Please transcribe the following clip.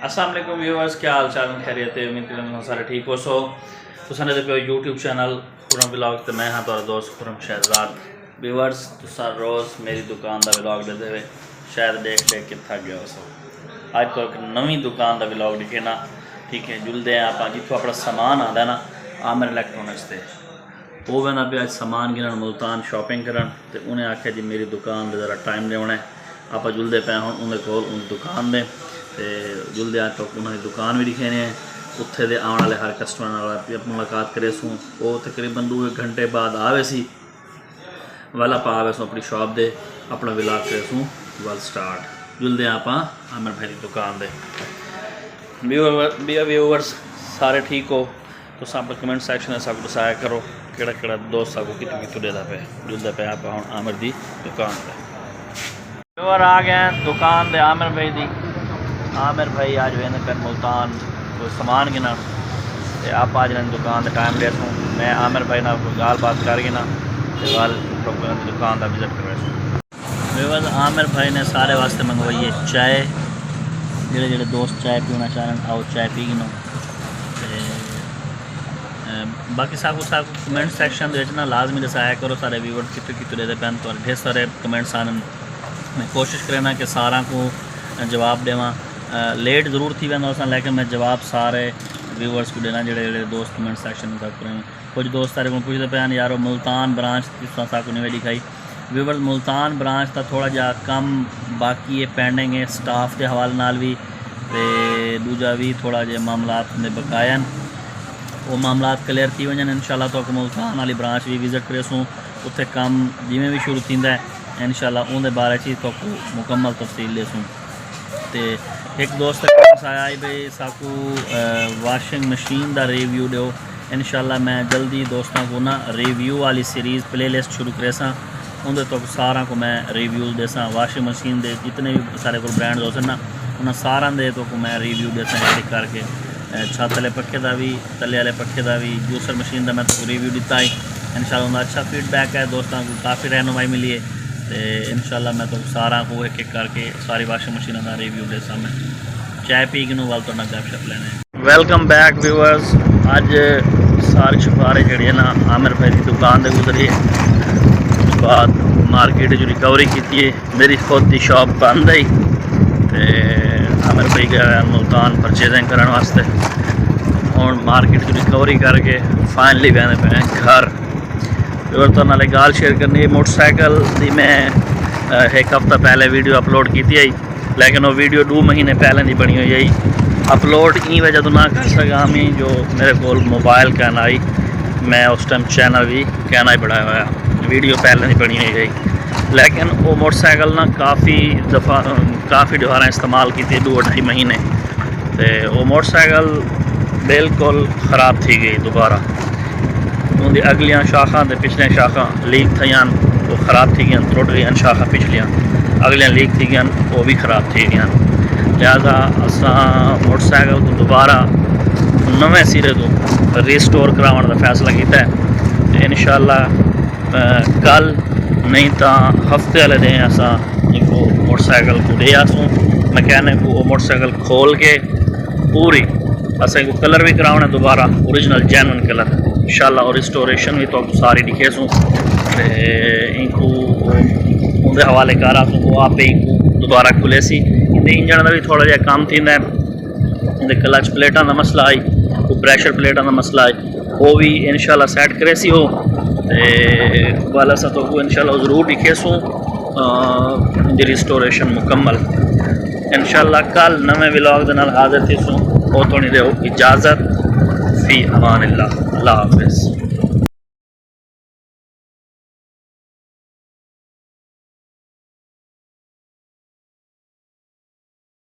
अस्सलाम वालेकुम व्यूअर्स, क्या हाल चाल खैरियत है। उम्मीद करते हैं सारे ठीक हो। सो तुसां दे पे यूट्यूब चैनल खुरम व्लॉग तो मैं हाँ तुहाडा दोस्त खुरम शहजाद। व्यूअर्स तुसां रोज़ मेरी दुकान का व्लॉग देते हुए शायद देख देख के थक गया हो। सो अज तो एक नवी दुकान का व्लॉग दिखे ना, ठीक है। जुलते हैं आप जितों अपना समान आता है ना आमिर इलैक्ट्रॉनिक्स से, वो बना पे अज समान गिनन मुल्तान शॉपिंग करन, तो उन्हें आख्या जी मेरी दुकान पर ज़रा टाइम देना है। आप जुलते पे हूँ उन्हें कोल उन दुकान दे ते जुलते आज तक उन्होंने दुकान भी दिखे ने उत्थे दे आने वाले हर कस्टमर मुलाकात करे सूँ। वो तकरीबन 2 घंटे बाद आवे सी वाला पा आवे सूँ अपनी शॉप दे अपना व्लॉग करे सूँ वाल स्टार्ट। जुलते आप आमिर भाई की दुकान दे। व्यूअर्स सारे ठीक हो तो अपने कमेंट सैक्शन में सब दसाया करो कि दोस्त सबको कितों देता पे। जुलते पे आप हम आमिर की दुकान पर व्यूअर आ गए दुकान दे आमिर भाई की। आमिर भाई आज वेंदे पे मुल्तान कोई समान गिना, आप आज दुकान के टाइम ले सूँ। मैं आमिर भाई ना कोई गाल बात कर ना गाल दुकान का विजिट कर रहा हूँ। आमिर भाई ने सारे वास्ते मंगवाई है चाय, जेड़े जेड़े दोस्त चाय पीना चाहन आओ चाय पी गिनो। बाकी साकू कमेंट सैक्शन ना लाजमी दसाया करो सारे व्यूअर कितों देते पैन तो ढेर सारे कमेंट्स आने। मैं कोशिश करना कि सारा को जवाब देवा। लेट ज़रूर थी वेंदा लेकिन मैं जवाब सारे व्यूअर्स को देना जेड़े दोस्त कमेंट सैक्शन में सब करें। कुछ दोस्त सारे को पूछते पे यारो मुल्तान ब्रांच साकू नहीं दिखाई। व्यूअर्स मुल्तान ब्रांच का थोड़ा जा कम बाकी है पेंडिंग है स्टाफ के हवाले नाल भी ते दूजा भी थोड़ा जे मामलात में बकाया वो मामलात क्लियर थी वजन इंशाल्लाह तो मुल्तान वाली ब्रांच भी विजिट करे सूँ। उत्थे काम जिमें भी शुरू थींदा है इंशाल्लाह उनके बारे च तो मुकम्मल तफसील ले सूँ। तो एक दोस्त आया भाई साकू वाशिंग मशीन का रिव्यू दो। इंशाल्लाह मैं जल्दी दोस्तों को ना रिव्यू वाली सीरीज़ प्लेलिस्ट शुरू करे सा उनके तो सारा को मैं रिव्यूज़ देसा। वाशिंग मशीन दे जितने भी सारे को ब्रांड हो ना उन्हें सारा दे तो मैं रिव्यू देसा एक करके। छत वाले पक्खे का भी तले वाले पक्खे का भी जूसर मशीन का मैं तो रिव्यू दिता ही। इंशाल्लाह उनका अच्छा फीडबैक है, दोस्तों को काफ़ी रहनुमाई मिली है। तो इंशाल्लाह मैं तो सारा को एक करके सारी वाशिंग मशीन का रिव्यू दे सा। मैं चाय पी के वाल तो गपशप लेने। Welcome back viewers. अज सारे छुपारे जड़े ना आमिर भाई की दुकान से गुजरी है, उस बाद मार्केट जो रिकवरी की है। मेरी खुद की शॉप बंद आई तो आमिर भाई गया मुल्तान परचेजिंग करने वास्ते। हूँ मार्केट जो रिकवरी करके फाइनली बहने पे घर। तो नाले गाल शेयर करनी मोटरसाइकिल की मैं एक हफ्ता पहले वीडियो अपलोड की थी, लेकिन वो वीडियो 2 महीने पहले नहीं बनी हुई अपलोड। ई वजह तो ना कर सका मैं जो मेरे को मोबाइल कहना आई, मैं उस टाइम चैनल भी कहना ही बढ़ाया हुआ, वीडियो पहले नहीं बनी हुई। लेकिन वो मोटरसाइकिल ना काफ़ी दोबारा इस्तेमाल की थी 2-2.5 महीने। तो वो मोटरसाइकिल बिल्कुल ख़राब थी गई दोबारा। उनकी अगलियां शाखा तो पिछलियां शाखा लीक थी वो ख़राब थी गई, त्रुट गई शाखा पिछलियां अगलियां लीक थी गई वो भी ख़राब थी गई। लिहाजा असा मोटरसाइकिल को दोबारा नवे सिरे तो रिस्टोर कराने का फैसला किया है। इंशाल्लाह कल नहीं तो हफ्ते वाले दिन असा मोटरसाइकिल को दे आसूँ मैकेनिक को। वो मोटरसाइकिल खोल के पूरी असें को कलर भी कराना दोबारा ओरिजिनल जेन्युइन कलर इंशाल्लाह, और रिस्टोरेशन भी तो सारी दिखे सूँ। इनको उनके हवाले कर आसूँ वो आप इनको दोबारा खुले सी। इंजन का भी थोड़ा जहा कम थी, क्लच प्लेटा का मसला आई, को प्रैशर प्लेटा का मसला आई, वो भी इंशाल्लाह सैट करे सी हो। तो वाला सा तो इंशाल्लाह ज़रूर दिखे सूँ उनकी रिस्टोरेशन मुकम्मल। इंशाल्लाह कल नवे व्लॉग के नाल हाजिर थी सूँ। वो तो नहीं दो इजाज़त फ़ी अमान अल्लाह हाफ़िज़।